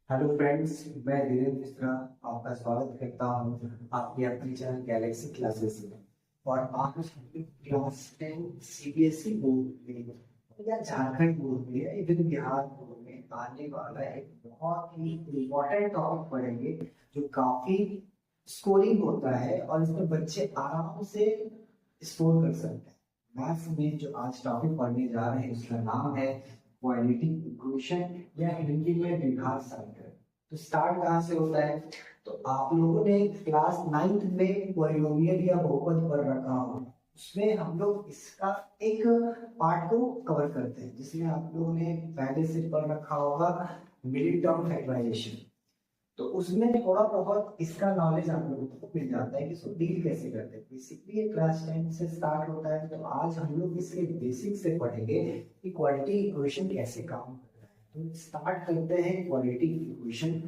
Hello friends, मैं धीरेन्द्र मिश्रा आपका स्वागत करता हूँ आपकी अपनी चैनल गैलेक्सी क्लासेस में। और आज हम क्लास 10 सीबीएसई बोर्ड में या झारखंड बोर्ड में या इवन बिहार बोर्ड में आने वाला एक बहुत ही इम्पोर्टेंट टॉपिक पढ़ेंगे जो काफी स्कोरिंग होता है और इसमें बच्चे आराम से स्कोर कर सकते हैं। मैथ्स में जो आज टॉपिक पढ़ने जा रहे हैं उसका नाम है क्वाड्रेटिक इक्वेशन या हिंदी में द्विघात समीकरण। तो स्टार्ट कहाँ से होता है? तो आप लोगों ने क्लास 9th में पॉलिनोमियल या बहुपद पढ़ रखा हो, उसमें हम लोग इसका एक पार्ट को कवर करते हैं जिसमें आप लोगों ने पहले से पढ़ रखा होगा मिडिल टर्म फैक्टराइजेशन। तो उसमें थोड़ा बहुत इसका नॉलेज आप लोगों को मिल जाता है कि इसको डील कैसे करते हैं। बेसिकली ये क्लास 10 से स्टार्ट होता है, तो आज हम लोग इसके बेसिक से पढ़ेंगे कि क्वाड्रेटिक इक्वेशन कैसे काम करता है। तो स्टार्ट करते हैं क्वाड्रेटिक इक्वेशन।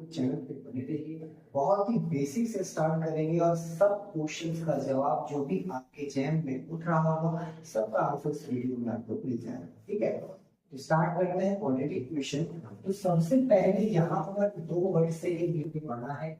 चैनल पे बने रहिए, बहुत ही बेसिक से स्टार्ट करेंगे और सब क्वेश्चंस का जवाब जो भी आपके एग्जाम में उठ रहा होगा सबका आंसर इस वीडियो में आपको मिल जाएगा। ठीक है, स्टार्ट करते हैं क्वाड्रेटिक इक्वेशन। तो सबसे पहले यहाँ पर दो वर्ड से एक लिखने पड़ा है,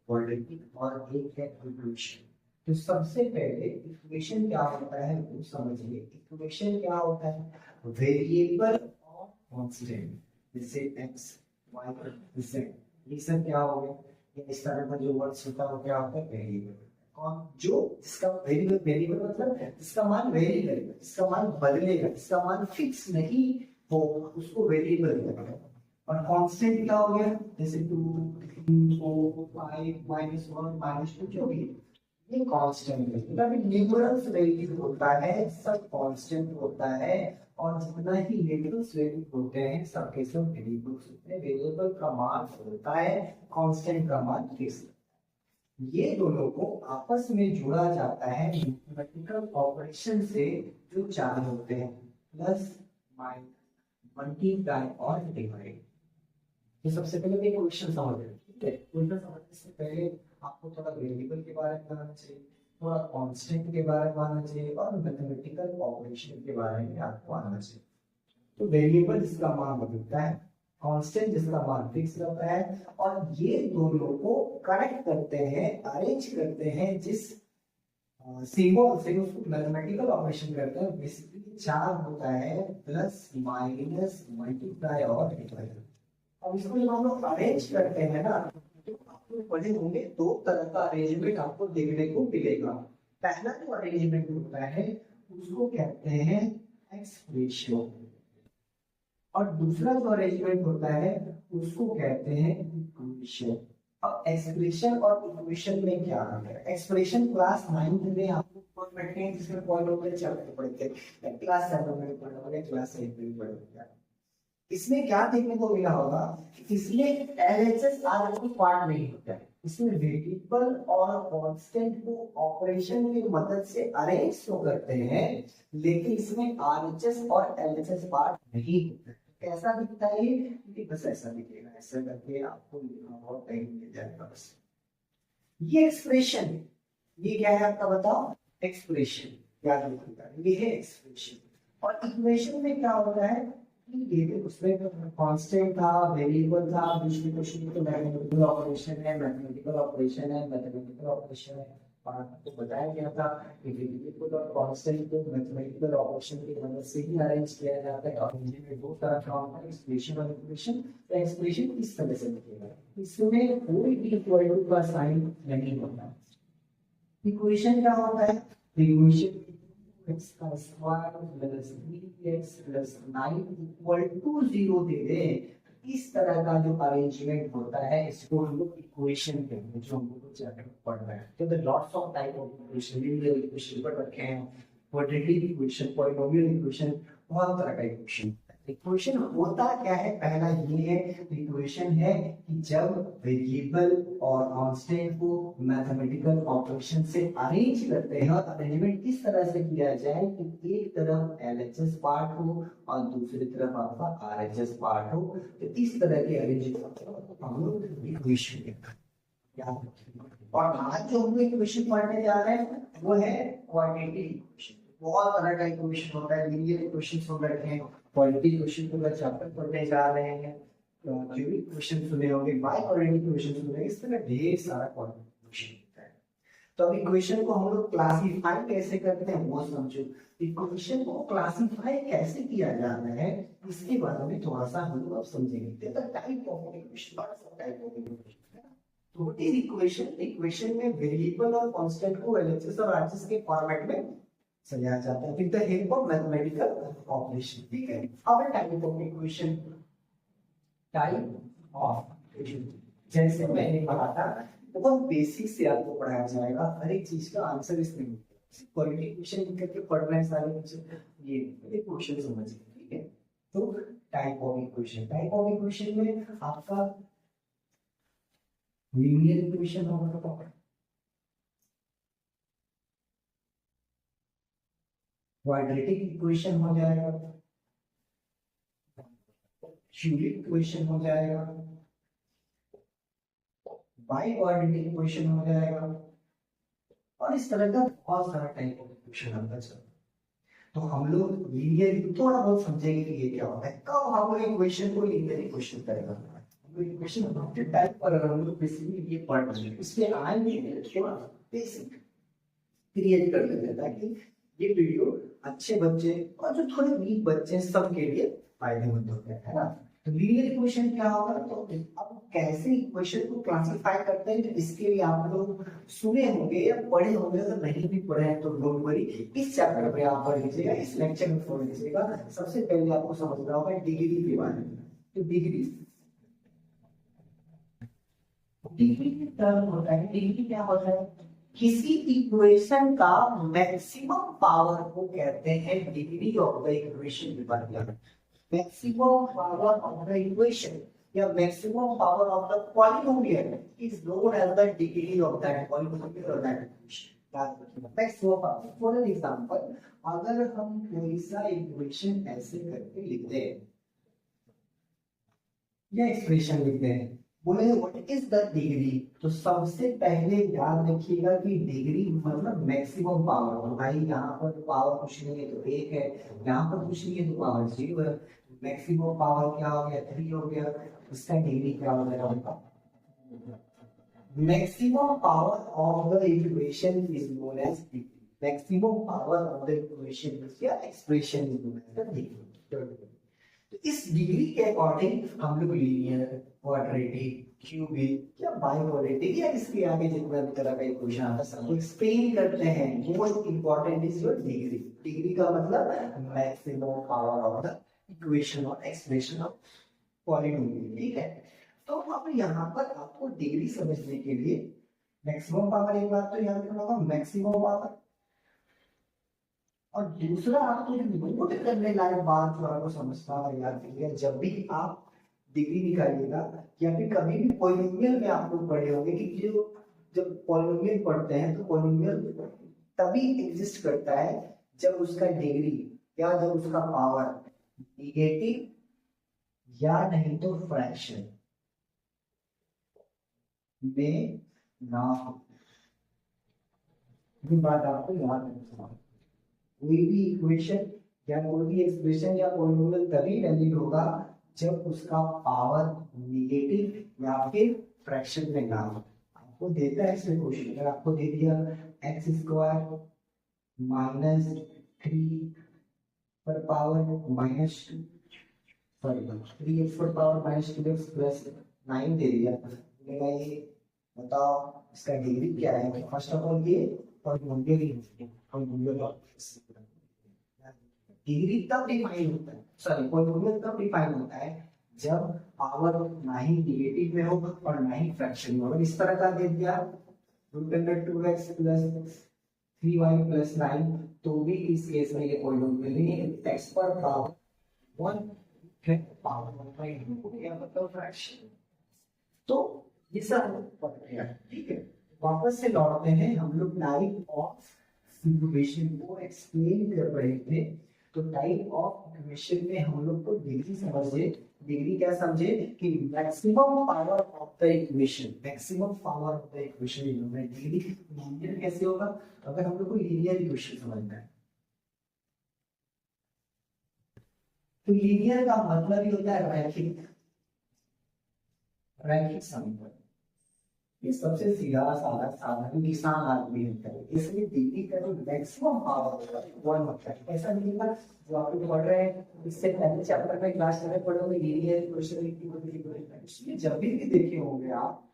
क्वाड्रेटिक और एक है इक्वेशन। तो सबसे पहले इक्वेशन क्या होता है वो समझिए। इक्वेशन क्या होता है? वेरिएबल और कांस्टेंट, जैसे x y z। ये सब क्या हो गया? इस तरह का जो वर्ड्स होता है वो क्या होता है? वेरिएबल। कौन? जो जिसका वेरिएबल, वेरिएबल मतलब जिसका मान वेरी करेगा, जिसका मान बदलेगा, जिसका मान फिक्स नहीं हो, उसको वेरिएबल कहते हैं। और कांस्टेंट क्या हो गया? जैसे 2 3 4 5 -1 -2 जो भी ये कांस्टेंट है। मतलब न्यूमरल्स वैल्यू होता है, सब कांस्टेंट होता है। और जितना ही न्यूमरल्स वैल्यू होते हैं सबके सब वेरिएबल्स होते हैं। वेरिएबल का मान होता है, कांस्टेंट का मान फिक्स। ये दोनों को आपस में जोड़ा जाता है मैथमेटिकल ऑपरेशन से, जो चार होते हैं प्लस माइनस मल्टीप्लाई और डिवाइड। तो सबसे पहले एक क्वेश्चन समझ लें। ठीक है, क्वेश्चन समझने से पहले आपको थोड़ा वेरिएबल के बारे में जानना चाहिए, थोड़ा कांस्टेंट के बारे में आना चाहिए और मैथमेटिकल ऑपरेशन के बारे में आपको आना चाहिए। तो वेरिएबल जिसका मान बदलता है, कांस्टेंट जिसका मान फिक्स रहता है, और ये दोनों को कनेक्ट करते हैं, अरेंज करते हैं जिस सिंबल से उसको मैथमेटिकल ऑपरेशन करते हैं। बेसिकली चार होता है प्लस माइनस मल्टीप्लाई और डिवाइड। अब इसको जब हम लोग अरेंज करते हैं ना, तो आपको पढ़े होंगे दो तरह का अरेंजमेंट आपको देखने को मिलेगा। पहला जो अरेंजमेंट होता है उसको कहते हैं एक्स रेशियो, और दूसरा जो अरेंजमेंट होता है उसको कहते हैं इक्वेशन। अब एक्सप्रेशन और इक्वेशन में क्या अंतर है? एक्सप्रेशन क्लास 9th में आपको पढ़ बैठे हैं, जिसमें पॉलिनोमियल चैप्टर पढ़ते हैं, क्लास 7 में पढ़ोगे, क्लास 8 में पढ़ोगे। इसमें क्या देखने को मिला होगा? इसमें एलएचएस आज कोई पार्ट नहीं होता है। इसमें वेरिएबल और कांस्टेंट को ऑपरेशन की मदद से अरेंज तो करते हैं, लेकिन इसमें आरएचएस और एलएचएस पार्ट नहीं होता है। कैसा दिखता है ये? कि बस ऐसा दिखेगा, ऐसा करके आपको लिखना बहुत टाइम मिल जाएगा। बस ये एक्सप्रेशन, ये क्या है आपका बताओ? एक्सप्रेशन क्या दिखता है? ये है एक्सप्रेशन। और इक्वेशन में क्या होता है? ये उसमें कांस्टेंट था, वेरिएबल था, दूसरी क्वेश्चन में तो मैथमेटिकल ऑपरेशन है, मैथमेटिकल ऑपरेशन है, मैथमेटिकल ऑपरेशन है। और आपको बताया गया था कि वेरिएबल और कांस्टेंट को मैथमेटिकल ऑपरेशन की मदद से ही अरेंज किया जाता है। और इनमें दो तरह का होता है, एक्सप्रेशन और इक्वेशन। तो एक्सप्रेशन इस तरह से दिखेगा, इसमें कोई भी इक्वल टू का साइन नहीं होता। इक्वेशन क्या होता है? इक्वेशन x का square plus 3x plus 9 equal to 0 दे दे। इस तरह का जो अरेंजमेंट होता है इसको हम लोग इक्वेशन कहते हैं, जो हम लोग चैप्टर पढ़ रहे हैं। तो the lots of type of equation, linear equation पढ़ रखे हैं, क्वाड्रेटिक इक्वेशन, पॉलिनोमियल इक्वेशन, बहुत तरह का इक्वेशन। इक्वेशन होता क्या है? पहला ये है, इक्वेशन है कि जब वेरिएबल और कांस्टेंट को मैथमेटिकल ऑपरेशन से अरेंज करते हैं, और अरेंजमेंट किस तरह से किया जाए कि एक तरफ एलएचएस पार्ट हो और दूसरी तरफ आपका आरएचएस पार्ट हो। तो इस तरह के अरेंजमेंट हम लोग इक्वेशन कहते हैं। और आज जो हम लोग इक्वेशन पढ़ने जा रहे हैं वो है क्वाड्रेटिक इक्वेशन। बहुत तरह का इक्वेशन होता है, लीनियर इक्वेशन हो रखे हैं, क्वाड्रेटिक इक्वेशन को चैप्टर पढ़ने जा रहे हैं। जो भी क्वेश्चन सुने होंगे, बाय क्वाड्रेटिक क्वेश्चन सुने होंगे, इस तरह ढेर सारा क्वेश्चन होता है। तो अब इक्वेशन को हम लोग क्लासिफाई कैसे करते हैं वो समझो। इक्वेशन को क्लासिफाई कैसे किया जाता है इसके बारे में थोड़ा सा हम लोग अब समझेंगे। तो type of equation, type of equation, तो व्हाट इज इक्वेशन? इक्वेशन में वेरिएबल और कांस्टेंट को एलएचएस और आरएचएस के फॉर्मेट में समझाया जाता है with the help of mathematical operation. ठीक है, अब type of equation, type of equation जैसे मैंने कहा था बहुत बेसिक से आपको पढ़ाया जाएगा, हर एक चीज का आंसर इसमें मिलता है। क्वाड्रेटिक इक्वेशन लिख करके पढ़ रहे हैं सारे बच्चे, ये क्वेश्चन समझिए। ठीक है, तो type of equation, type of equation में आपका लीनियर इक्वेशन होगा, क्वाड्रेटिक इक्वेशन हो जाएगा, क्यूबिक इक्वेशन हो जाएगा, बाई क्वाड्रेटिक इक्वेशन हो जाएगा, और इस तरह का बहुत सारा टाइप ऑफ इक्वेशन आता है। तो हम लोग लीनियर थोड़ा बहुत समझेंगे कि ये क्या होता है, कब हम लोग इक्वेशन को लीनियर इक्वेशन करेगा। इक्वेशन टाइप पर अगर हम लोग बेसिकली ये पढ़ रहे हैं, इसलिए आएंगे थोड़ा बेसिक क्रिएट कर लेते हैं ताकि ये वीडियो अच्छे बच्चे और जो थोड़े वीक बच्चे हैं सबके लिए फायदेमंद होते हैं, है ना। तो लीनियर इक्वेशन क्या होगा, तो अब कैसे इक्वेशन को क्लासिफाई करते हैं, तो इसके लिए आप लोग सुने होंगे या पढ़े होंगे, अगर नहीं भी पढ़े हैं तो डोंट वरी, इस चैप्टर में आप पढ़ लीजिएगा, इस लेक्चर में पढ़ लीजिएगा। सबसे पहले आपको समझना होगा डिग्री के बारे में। तो डिग्री, डिग्री की टर्म होता है, डिग्री क्या होता है, किसी इक्वेशन का मैक्सिमम पावर को कहते हैं degree of the equation. Maximum power of the equation या maximum power of the polynomial is known as the degree of that polynomial और that equation. Maximum power, for an example, अगर हम कोई सा equation ऐसे करके लिखते हैं या एक्सप्रेशन लिखते हैं, बोले व्हाट इज द डिग्री, तो सबसे पहले याद रखिएगा कि डिग्री मतलब मैक्सिमम पावर। भाई यहाँ पर पावर कुछ नहीं है तो एक है, यहाँ पर कुछ नहीं है तो पावर 0 है। मैक्सिमम पावर क्या हो गया, 3 हो गया, इसका डिग्री क्या हो जाएगा। Maximum power of the equation is known as degree. Maximum power of the equation या expression is known as the degree. तो इस डिग्री के अकॉर्डिंग हम लोग लीनियर, क्वाड्रेटिक, क्यूबिक या बाइक्वाड्रेटिक या इसके आगे जितना भी तरह का इक्वेशन आता है सबको एक्सप्लेन करते हैं। Most important is your degree. Degree का मतलब maximum power of the equation और एक्सप्रेशन ऑफ पॉलिनोमियल। ठीक है, तो अब यहाँ पर आपको डिग्री समझने के लिए मैक्सिमम पावर, एक बात तो याद रखना होगा मैक्सिमम पावर, और दूसरा आपको नोट करने लायक बात जो आपको समझना है याद रखिएगा, जब भी आप डिग्री निकालिएगा या फिर कभी भी पॉलिनोमियल में आप लोग पढ़े होंगे कि जो जब पॉलिनोमियल पढ़ते हैं तो पॉलिनोमियल तभी एग्जिस्ट करता है जब उसका डिग्री या जब उसका पावर निगेटिव या नहीं तो फ्रैक्शन में ना हो। ये बात आपको याद रखना है। कोई भी इक्वेशन या कोई भी एक्सप्रेशन या पॉलिनोमियल तभी वैलिड होगा जब उसका पावर निगेटिव या फिर फ्रैक्शन में ना हो। आपको देता है इसमें क्वेश्चन, अगर आपको दे दिया एक्स स्क्वायर माइनस 3 पर पावर माइनस 2, सॉरी 3x पर पावर माइनस 2x प्लस 9 दे दिया, ये बताओ इसका डिग्री क्या है। फर्स्ट ऑफ ऑल ये पॉलिनोमियल डिग्री तब डिफाइन होता है, सॉरी पॉलिनोमियल तब डिफाइन होता है जब पावर ना ही निगेटिव में हो और ना ही फ्रैक्शन में हो। इस तरह का दे दिया root under 2x plus 3y plus 9, तो भी इस केस में ये पॉलिनोमियल नहीं है, x पर पावर 1 फिर पावर 1 हो गया मतलब फ्रैक्शन। तो ये सब पढ़ गया। ठीक है, वापस से लौटते हैं, हम लोग टाइप ऑफ इक्वेशन को एक्सप्लेन कर रहे थे। तो टाइप ऑफ इक्वेशन में हम लोग को डिग्री समझे। डिग्री क्या समझे कि maximum power of the equation, maximum power of the equation degree linear कैसे होगा, अगर हम लोग को लीनियर इक्वेशन समझना है तो लीनियर का मतलब ही होता है रैखिक। रैखिक समीकरण, ये सबसे सीधा साधा साधारण किसान आदमी होता है, इसलिए dp का जो मैक्सिमम पावर होता है वन होता है। ऐसा लिखेगा जो आप लोग पढ़ रहे हैं, इससे पहले चैप्टर में क्लास में पढ़ोगे लीनियर इक्वेशन, इसलिए जब भी देखे होंगे आप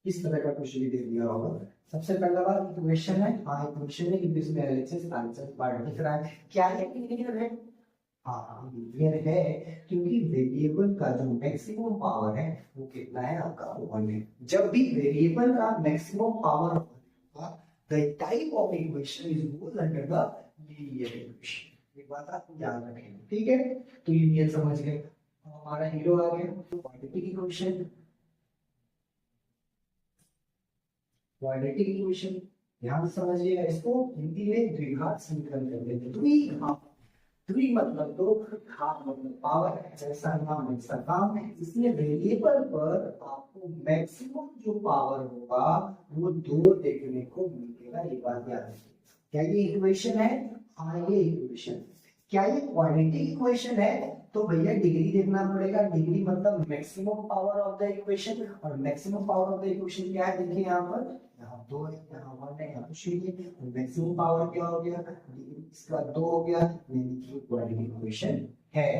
इस तरह का क्वेश्चन दे दिया होगा। सबसे पहला बात इक्वेशन है, हाँ इक्वेशन है, इसमें एलएचएस आंसर पार्ट दिख रहा है, क्या है क्लियर है, हाँ क्लियर है, क्योंकि वेरिएबल का जो मैक्सिमम पावर है वो कितना है आपका 1 है। जब भी वेरिएबल का मैक्सिमम पावर होगा the type of equation is goes under the linear equation. ये बात आप याद रखें, ठीक है, तो लीनियर समझ गए। हमारा हीरो आ गया क्वाड्रेटिक इक्वेशन, क्वाड्रेटिक इक्वेशन ध्यान से समझिएगा, इसको हिंदी में द्विघात समीकरण कहते हैं। द्विघात, द्वि मतलब दो, घात मतलब पावर, जैसा नाम वैसा काम है, इसलिए वेरिएबल पर आपको मैक्सिमम जो पावर होगा वो दो देखने को मिलेगा, ये बात याद रखिए। क्या ये इक्वेशन है, हाँ ये इक्वेशन। क्या ये क्वाड्रेटिक इक्वेशन है, तो भैया डिग्री देखना पड़ेगा, डिग्री मतलब maximum power of the equation, और maximum power of the equation क्या है, देखिए यहाँ पर, यहाँ 2 है, यहाँ 1 है, यहाँ कुछ नहीं है, मैक्सिमम पावर क्या हो गया, इसका 2 हो गया, यानी कि क्वाड्रेटिक इक्वेशन है,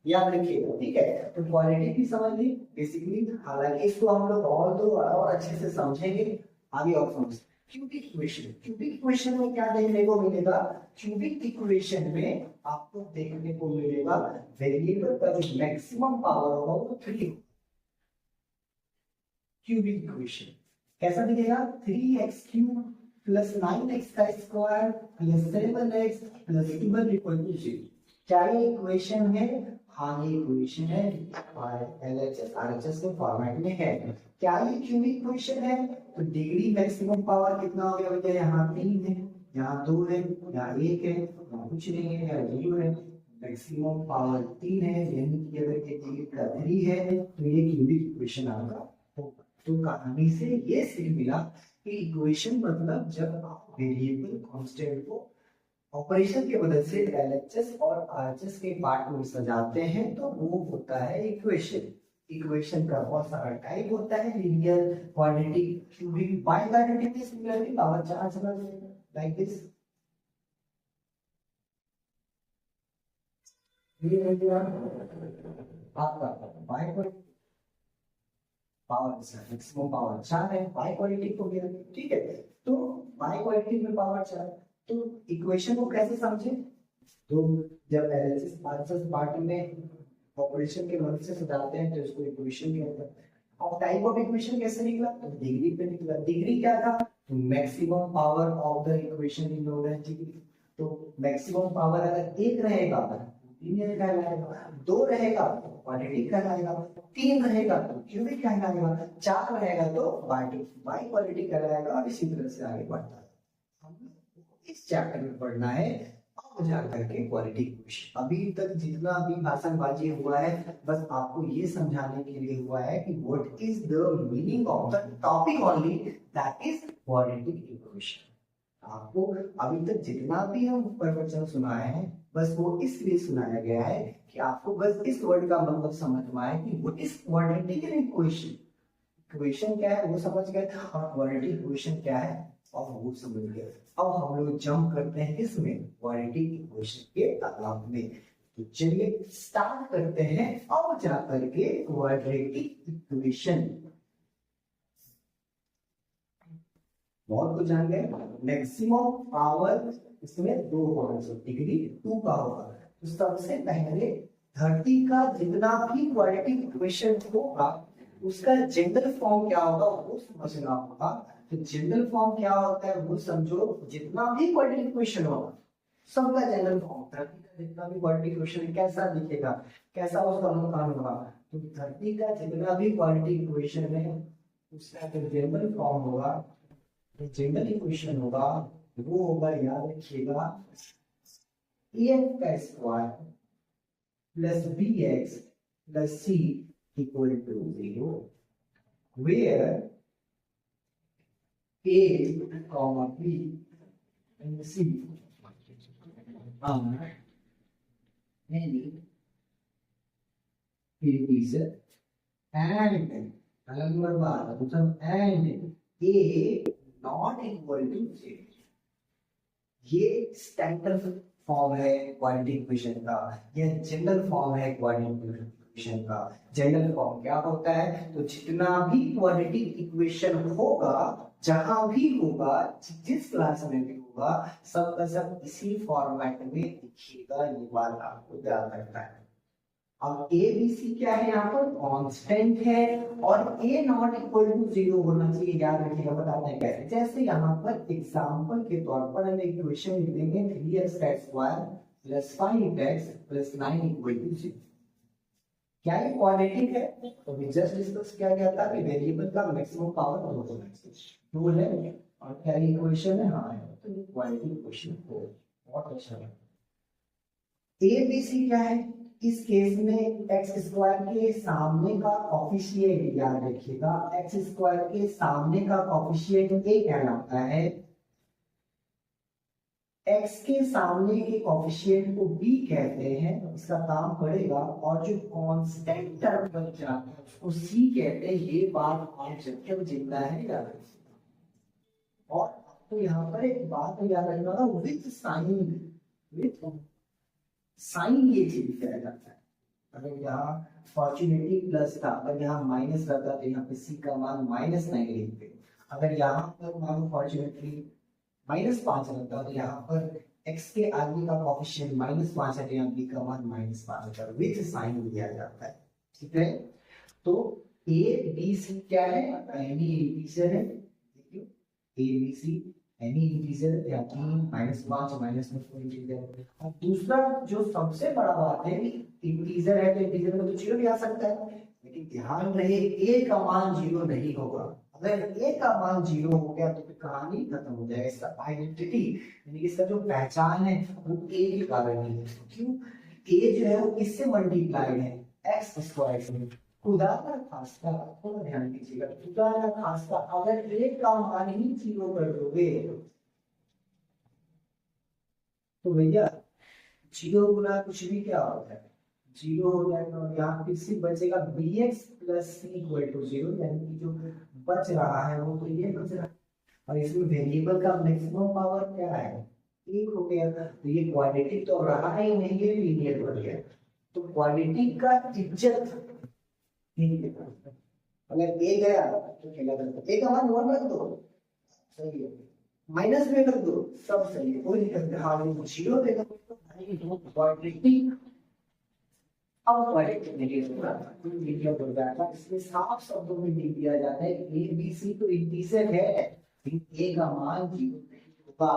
याद रखिएगा, ठीक है। तो क्वाड्रेटिक भी समझ ली बेसिकली, हालांकि इसको हम लोग और अच्छे से समझेंगे आगे और समझ। क्यूबिक इक्वेशन, क्यूबिक इक्वेशन में क्या देखने को मिलेगा, क्यूबिक इक्वेशन में आपको देखने को मिलेगा वेरिएबल का जो मैक्सिमम पावर होगा वो 3। क्यूबिक इक्वेशन कैसा दिखेगा, 3x क्यूब प्लस 9x का square plus 7x plus 12 equal to 0। क्या ये इक्वेशन है, हाँ ये इक्वेशन है, एलएचएस आरएचएस के फॉर्मेट में है। क्या ये क्यूबिक इक्वेशन है, तो डिग्री मैक्सिमम पावर कितना हो गया भैया, यहाँ 3 है, यहाँ 2 है, यहाँ 1 है, यहाँ कुछ नहीं है, यहाँ 0 है, मैक्सिमम पावर 3 है, यानी कि अगर ये डिग्री का 3 है तो ये क्यूबिक इक्वेशन आपका होगा। तो कहानी से ये सीख मिला कि इक्वेशन मतलब जब आप वेरिएबल कांस्टेंट को ऑपरेशन के मदद से एलएचएस और आरएचएस के पार्ट में सजाते हैं तो वो होता है इक्वेशन। इक्वेशन का बहुत सारा टाइप होता है, लीनियर, क्वाड्रेटिक, क्यूबिक, बाइक्वाड्रेटिक में सिमिलरली पावर 4 चला जाएगा लाइक दिस। ये हो गया आपका बाइक्वाड्रेटिक, पावर मैक्सिमम पावर 4 है, बाइक्वाड्रेटिक हो गया, ठीक है। तो बाइक्वाड्रेटिक में पावर 4, तो इक्वेशन को कैसे समझे, तो जब एलएचएस आरएचएस पार्ट में ऑपरेशन के मदद से सजाते हैं तो इसको इक्वेशन कहते हैं। और टाइप ऑफ इक्वेशन कैसे निकला, तो डिग्री पे निकला। डिग्री क्या था, तो maximum power of the equation in known as degree. तो मैक्सिमम पावर अगर 1 रहेगा लीनियर कहलाएगा, 2 रहेगा तो क्वाड्रेटिक कहलाएगा, 3 रहेगा तो क्यूबिक कहलाएगा, 4 रहेगा तो बाइक्वाड्रेटिक कहलाएगा, और इसी तरह से आगे बढ़ता है। हम इस चैप्टर में पढ़ना है अब जा करके क्वाड्रेटिक इक्वेशन। अभी तक जितना भी भाषणबाजी हुआ है बस आपको ये समझाने के लिए हुआ है कि what is the meaning of the topic only, that is quadratic equation. आपको अभी तक जितना भी हम प्रवचन सुनाए हैं बस वो इसलिए सुनाया गया है कि आपको बस इस वर्ड का मतलब समझ में आए कि what is quadratic equation. Equation क्या है वो समझ गए, और क्वाड्रेटिक इक्वेशन क्या है और वो समझ गए। अब हम लोग जंप करते हैं इसमें क्वाड्रेटिक इक्वेशन के तालाब में। तो चलिए स्टार्ट करते हैं अब जाकर के क्वाड्रेटिक इक्वेशन। बहुत कुछ जान गए। मैक्सिमम पावर इसमें 2 होगा, डिग्री 2 का होगा। तो सबसे पहले धरती का जितना भी क्वाड्रेटिक इक्वेशन होगा उसका जनरल फॉर्म क्या होगा वो समझना होगा। तो जनरल फॉर्म क्या होता है वो समझो, जितना भी क्वाड्रेटिक इक्वेशन होगा सबका जनरल फॉर्म, धरती का जितना भी क्वाड्रेटिक इक्वेशन कैसा दिखेगा, कैसा उसका अनुमान होगा। तो धरती का जितना भी क्वाड्रेटिक इक्वेशन है उसका जो जनरल फॉर्म होगा, जो जनरल इक्वेशन होगा वो होगा, याद रखिएगा, ax का square plus bx plus c equal to 0, where a, b and c are any integers and number bar मतलब and a not equal to zero. ये स्टैंडर्ड फॉर्म है क्वाड्रेटिक इक्वेशन का, ये जनरल फॉर्म है quadratic equation का। General form क्या होता है, तो जितना भी क्वाड्रेटिक इक्वेशन होगा, जहां भी होगा, जिस क्लास में भी होगा, सब का सब इसी फॉर्मेट में दिखेगा। ये बात आपको ध्यान रखना है। अब ए बी सी क्या है, यहाँ पर कांस्टेंट है, और ए नॉट इक्वल टू जीरो होना चाहिए। याद रखिएगा, बताते हैं कैसे। जैसे यहाँ पर एग्जांपल के तौर पर हम इक्वेशन लिख देंगे 3x² plus 5x plus 9 equal to 0। क्या ये क्वाड्रेटिक है? तो अभी जस्ट डिस्कस किया गया था कि वेरिएबल का मैक्सिमम पावर टूल है, और क्या ये इक्वेशन है? हाँ, तो ये क्वाड्रेटिक इक्वेशन है। बहुत अच्छा है। ए बी सी क्या है? इस केस में एक्स स्क्वायर के सामने का कॉफिशिएंट याद रखिएगा, एक्स स्क्वायर के सामने का कॉफिशिएंट ए कहलाता है। एक्स के सामने के कॉफिशिएंट को बी कहते हैं, इसका काम पड़ेगा। और जो कांस्टेंट टर्म बच जाता है उसको सी कहते हैं। ये बात आप जब तक जिंदा है याद रखिएगा। और आपको यहाँ पर एक बात याद रखना, विथ साइन ये चीज किया जाता है। अगर यहाँ फॉर्चुनेटली प्लस था, अगर यहाँ माइनस रहता तो यहाँ पे सी का मान -9 लिखते। अगर यहाँ पर मान फॉर्चुनेटली -5 रहता तो यहाँ पर x के आगे का कोफिशिएंट -5 है, तो यहाँ b का मान -5 होता है। विथ साइन दिया जाता है, ठीक है। तो ए बी सी क्या है? एनी इंटीजर है। A B C any integer या 3 -5 -4 इंटीजर। अब दूसरा जो सबसे बड़ा बात है, इंटीजर है तो इंटीजर में तो जीरो भी आ सकता है, लेकिन ध्यान रहे ए का मान जीरो नहीं होगा। अगर ए का मान जीरो हो गया तो फिर कहानी खत्म हो जाएगा। इसका आइडेंटिटी यानी कि इसका जो पहचान है वो ए के कारण ही है। क्यों? ए जो है वो किससे मल्टीप्लाइड है? एक्स स्क्वायर से। खुदा का खास्ता, थोड़ा ध्यान दीजिएगा, खुदा का खास्ता अगर ए का मान ही जीरो कर दोगे तो भैया जीरो गुना कुछ भी क्या होता है, जीरो हो जाएगा। और यहाँ फिर से बचेगा bx plus c equal to zero, यानी कि जो बच रहा है वो तो ये बच रहा है। और इसमें वेरिएबल का मैक्सिमम पावर क्या है? एक हो गया। तो ये क्वाड्रेटिक तो रहा ही नहीं, ये लीनियर बन गया। तो क्वाड्रेटिक का इज्जत अगर ए गया तो खेला करता, ए का मान 1 रख दो, सही है। माइनस में रख दो, सब सही है, कोई दिक्कत नहीं। हाँ, जीरो देगा तो क्वाड्रेटिक। अब क्वाड्रेटिक हो जाएगा। इसमें साफ शब्दों में लिख दिया जाता है ए बी सी तो इंटीजर है, ए का मान जीरो नहीं होगा।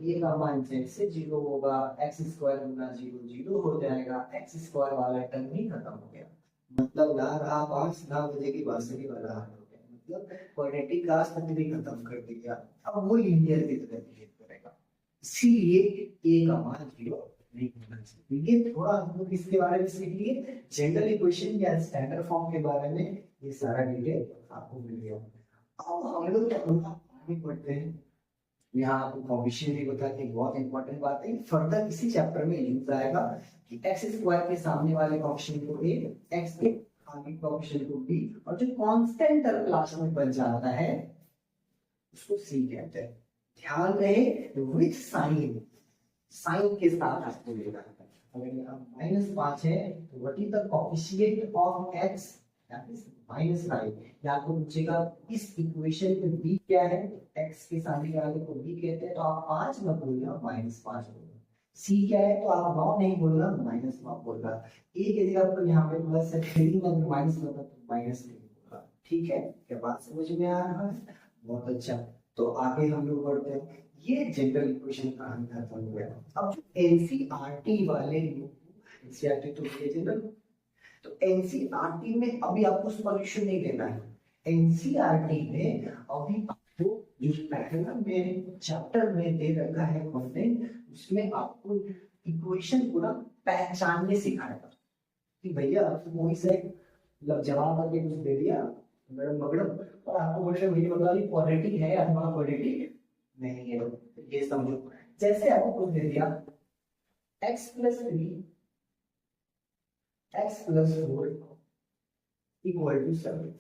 ए का मान जैसे जीरो होगा, एक्स स्क्वायर गुना जीरो जीरो हो जाएगा। एक्स स्क्वायर वाला टर्म ही खत्म हो गया। मतलब ना रहा पास, ना बजेगी बांसुरी वाला हाल हो गया। मतलब क्वाड्रेटिक का अस्तित्व भी खत्म कर दिया। अब वो लीनियर की तरह बिहेव करेगा, इसीलिए ए का मान जीरो नहीं होना चाहिए। ये थोड़ा हम लोग इसके बारे में सीख लिए, जनरल इक्वेशन या स्टैंडर्ड फॉर्म के बारे में ये सारा डिटेल आपको मिल गया। अब हम लोग आगे बढ़ते हैं। यहाँ आपको कोएफिशिएंट भी बता के बहुत इंपॉर्टेंट बात है, फर्दर इसी चैप्टर में यूज आएगा कि एक्स स्क्वायर के सामने वाले कोएफिशिएंट को ए, एक्स के आगे कोएफिशिएंट को बी, और जो कांस्टेंट टर्म क्लास में बन जाता है उसको सी कहते हैं। ध्यान रहे विथ साइन, साइन के साथ आपको लेना है। अगर यहाँ -5 है तो what is the coefficient of x, that is -5। या तो पूछेगा इस इक्वेशन में b क्या है, x के सामने वाले को b कहते हैं, तो आप 5 मत बोलना, -5 बोलना। c क्या है तो आप 9 नहीं बोलना, -9 बोलना। a की जगह पर यहाँ पे प्लस है, 3 में माइनस लगा तो माइनस नहीं बोलना। ठीक है, क्या बात समझ में आ रहा है? बहुत अच्छा। तो आगे हम लोग बढ़ते हैं। ये जनरल इक्वेशन कहानी खत्म हो गया। अब जो एनसीईआरटी वाले एनसीईआरटी तो ये जनरल, तो एनसीईआरटी में अभी आपको सॉल्यूशन नहीं देना है। एनसीईआरटी में अभी आपको जो पहला में चैप्टर में दे रखा है कंटेंट, उसमें आपको इक्वेशन को ना पहचानने सिखाएगा कि भैया कोई से मतलब जवाब आके कुछ दे दिया मैडम मगड़म, और आपको बोल रहे भैया बता दी क्वाड्रेटिक है या हमारा क्वाड्रेटिक नहीं है। ये समझो, जैसे आपको कुछ दे दिया x + 3 x + 4 इक्वल टू 7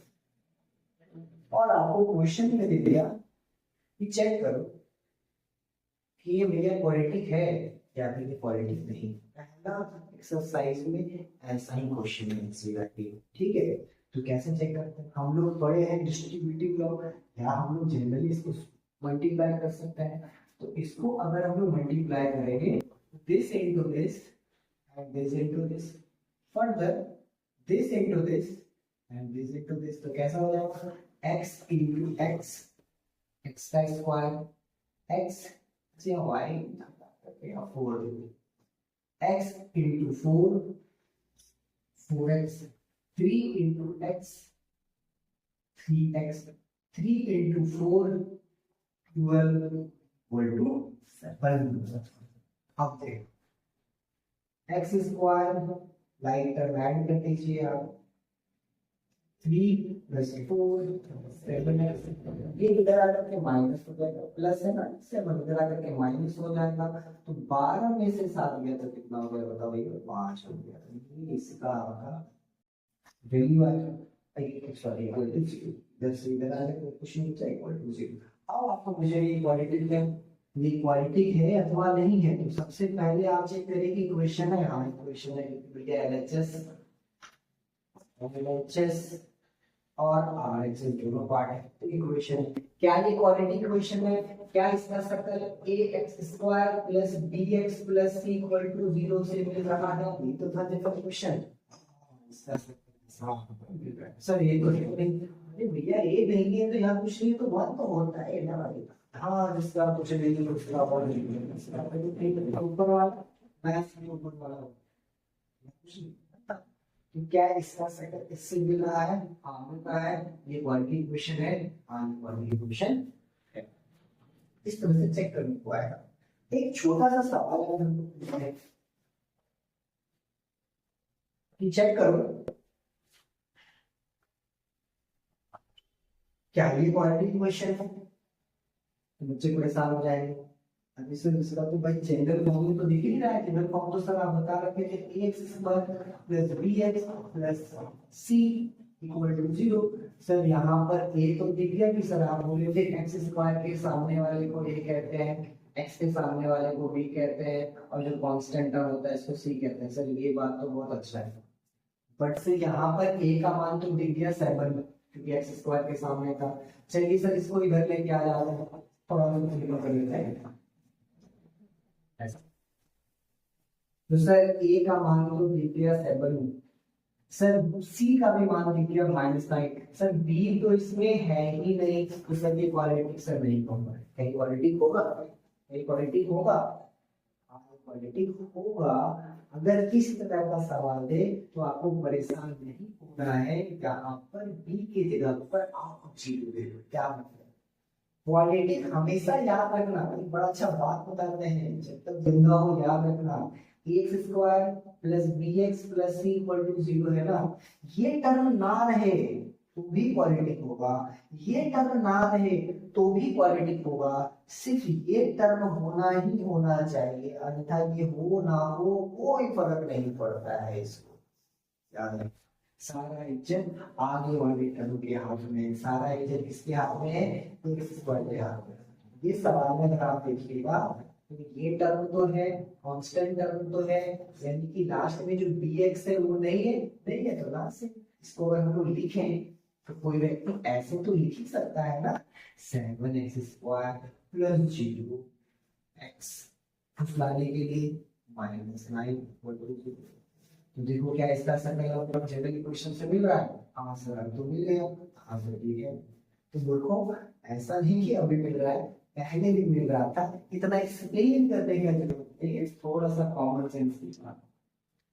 और आपको क्वेश्चन में दे दिया कि चेक करो कि ये मेरा क्वाड्रेटिक है या फिर ये क्वाड्रेटिक नहीं। पहला एक्सरसाइज में ऐसा ही क्वेश्चन है एनसीईआरटी, ठीक है। तो कैसे चेक करते हैं, हम लोग पढ़े हैं डिस्ट्रीब्यूटिव लॉ, या हम लोग जनरली इसको मल्टीप्लाई कर सकते हैं। तो इसको अगर हम लोग मल्टीप्लाई करेंगे this into this and this into this, further this into this and this into this, तो कैसा हो जाएगा x इनटू x, x का स्क्वायर x से y या 4 x into 4 4x, 3 into x 3x, 3 into 4 12 equal to 7। अब देखो x square like add कर दीजिए आप, 3 प्लस 4 7x, ये इधर आकर के माइनस हो जाएगा, प्लस है ना 7 इधर आकर के माइनस हो जाएगा। तो 12 में से 7 गया तो कितना हो गया बताओ भैया, 5 हो गया। ये इसका आपका वैल्यू आएगा, सॉरी इधर से इधर आने को कुछ नहीं चाहिए, इक्वल टू 0। अब आपको मुझे ये क्वाड्रेटिक है, ये क्वाड्रेटिक है अथवा नहीं है, तो सबसे पहले आप चेक करें कि इक्वेशन है, हाँ इक्वेशन है, भैया एलएचएस और आरएचएस दोनों पार्ट है। तो इक्वेशन क्या ये क्वाड्रेटिक इक्वेशन है, क्या इसका circle ax² plus bx plus c equal to 0 से मिल रहा है, ये तो था देखो इक्वेशन। सर ये तो नहीं, अरे भैया ये नहीं है तो यहाँ कुछ नहीं, तो वन तो होता है ना भाई। हाँ जिसका कुछ नहीं उसका वन नहीं, ऊपर वाला मैथ में ऊपर वाला कुछ नहीं। तो क्या इसका सर्कल इससे मिल रहा है, हाँ मिलता है, ये क्वाड्रेटिक इक्वेशन है, हाँ क्वाड्रेटिक इक्वेशन है। इस तरह से चेक करने को आएगा। एक छोटा सा सवाल है कि चेक करो क्या ये क्वाड्रेटिक इक्वेशन है, तो बच्चे परेशान हो जाएंगे। अभी सर इसका तो भाई जनरल फॉर्म तो दिख ही नहीं रहा है, जनरल फॉर्म तो सर आप बता रखे थे ax² plus bx plus c equal to 0। Sir यहाँ पर a तो दिख गया कि सर आप बोले थे x² के सामने वाले को a कहते हैं, x के सामने वाले को b कहते हैं, और जो कांस्टेंट टर्म होता है इसको c कहते हैं। सर ये बात तो बहुत अच्छा है, बट सर यहाँ पर a का मान तो दिख गया 7 क्योंकि x² के सामने था। चलिए सर इसको इधर लेके आ जाते हैं, थोड़ा सा कर लेते हैं। तो सर a का मान तो दिख गया 7, सर c का भी मान दिख गया -9, सर b तो इसमें है ही नहीं, तो सर ये क्वाड्रेटिक सर नहीं होगा। कहीं क्वाड्रेटिक होगा, कहीं क्वाड्रेटिक होगा, क्वाड्रेटिक होगा। अगर इस तरह का सवाल दे तो आपको परेशान नहीं होना है, यहाँ पर b की जगह पर आप 0 दे दो। क्या मतलब क्वाड्रेटिक हमेशा याद रखना, एक बड़ा अच्छा बात बताते हैं, जब तक जिंदा हो याद रखना, ax² plus bx plus c equal to 0 है ना, ये टर्म ना रहे तो भी क्वाड्रेटिक होगा, ये टर्म ना रहे तो भी क्वाड्रेटिक होगा, सिर्फ ये टर्म होना ही होना चाहिए, अन्यथा ये हो ना हो कोई फर्क नहीं पड़ता है। इसको याद रखना, सारा इज्जत आगे वाले टर्म के हाथ में, सारा इज्जत किसके हाथ में है, x² के हाथ में। ये सवाल में अगर आप देखिएगा तो ये टर्म तो है, कांस्टेंट टर्म तो है, यानी कि लास्ट में जो bx है वो नहीं है, नहीं है तो लास्ट से इसको अगर हम लोग लिखें तो कोई व्यक्ति ऐसे तो लिख ही सकता है ना, 7x² प्लस 0x फुसलाने के लिए -9 इक्वल टू 0। तो देखो क्या इसका सर्कल जनरल इक्वेशन से मिल रहा है, हाँ सर तो मिल गया, हाँ सर ठीक है। तो देखो ऐसा नहीं कि अभी मिल रहा है, पहले भी मिल रहा था, इतना एक्सप्लेन करने का जरूरत है, थोड़ा सा कॉमन सेंस सीखना।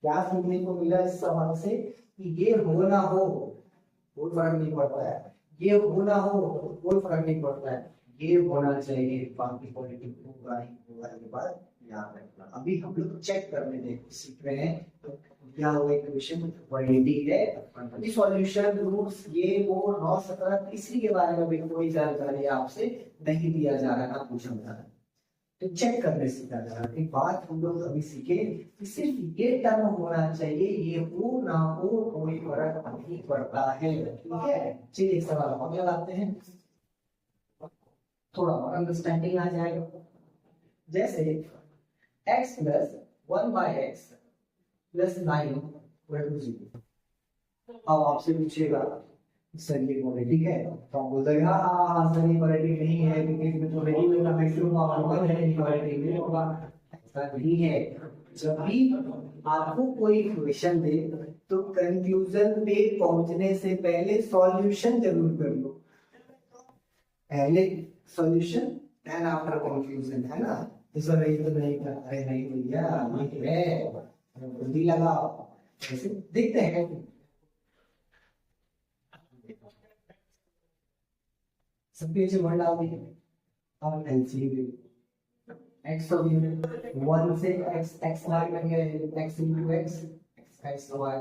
क्या सुनने को मिला इस सवाल से कि ये हो ना हो कोई फर्क नहीं पड़ता है, ये हो ना हो कोई फर्क नहीं पड़ता है, ये होना चाहिए, बाकी क्वालिटी होगा ही होगा, ये बात याद रखना। अभी हम लोग चेक करने देखो सीख रहे हैं, तो क्या होगा इक्वेशन क्वालिटी है, सॉल्यूशन रूट्स ये वो 9 17 तीसरी के बारे में भी कोई जानकारी आपसे नहीं दिया जा रहा है, ना पूछा जा रहा है। तो चेक करने से ज्यादा एक बात हम लोग अभी सीखे कि सिर्फ ये टर्म होना चाहिए, ये हो ना हो कोई फर्क नहीं पड़ता है। ठीक है, चलिए एक सवाल और लगाते हैं, थोड़ा और अंडरस्टैंडिंग आ जाएगा। जैसे x प्लस 1/x प्लस 9 = 0। अब आपसे पूछेगा सर ये क्वालिटी है, तो आप बोलते हैं हाँ सर ये क्वालिटी नहीं है क्योंकि इसमें तो वेरिएबल का मैक्सिमम पावर है, ये क्वालिटी नहीं होगा। ऐसा नहीं है, जब भी आपको कोई इक्वेशन दे तो कंक्लूजन पे पहुंचने से पहले सॉल्यूशन जरूर कर लो। पहले सॉल्यूशन एंड आफ्टर कंक्लूजन, है ना। तो नहीं तो नहीं कर, अरे नहीं भैया ये है, जल्दी लगाओ, ऐसे दिखते हैं। सबके नीचे वन डाल दिए और एलसीएम x हो गया 1 से x y बन गया, x into x x y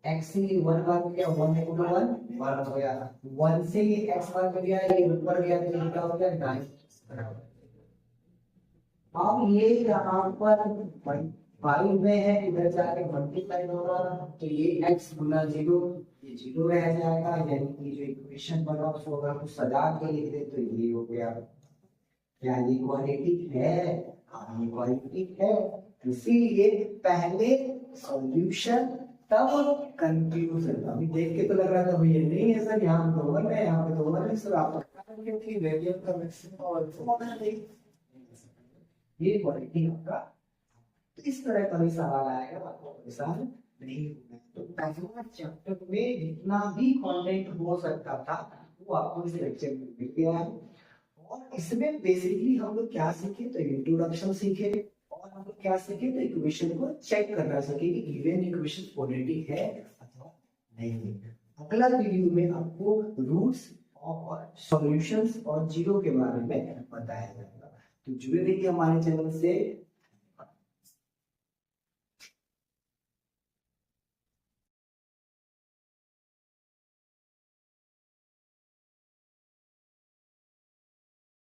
x से 1 बार हो गया 1 into 1 1 हो गया, 1 से x बार हो गया, ये ऊपर गया तो ये क्या हो गया 9। अब ये यहाँ पर 5 में है, इधर जाके मल्टीप्लाई होगा तो ये x गुना 0 ये 0 रह जाएगा, यानी कि जो इक्वेशन बना उसको अगर कुछ सजा के लिख दे तो ये हो गया। क्या ये क्वालिटी है? हाँ ये क्वालिटी है। इसीलिए पहले सॉल्यूशन तब कंक्लूजन। अभी देख के तो लग रहा था भैया नहीं है सर, यहाँ तो वन है, यहाँ पे तो वन है सर, आप क्योंकि वेरिएबल का मैक्सिमम और ये क्वालिटी होगा। तो इस तरह का भी सवाल आएगा, आपको परेशान नहीं होना। तो पहला चैप्टर में जितना भी कंटेंट हो सकता था वो आपको इस लेक्चर में मिल गया है। और इसमें बेसिकली हम लोग क्या सीखे, तो इंट्रोडक्शन सीखे, और हम लोग क्या सीखे, तो इक्वेशन को चेक करना सीखे कि गिवन इक्वेशन क्वाड्रेटिक है अथवा नहीं है। अगला वीडियो में आपको रूट्स और सॉल्यूशंस और जीरो के बारे में बताया जाएगा। तो जुड़े रहिए हमारे चैनल से।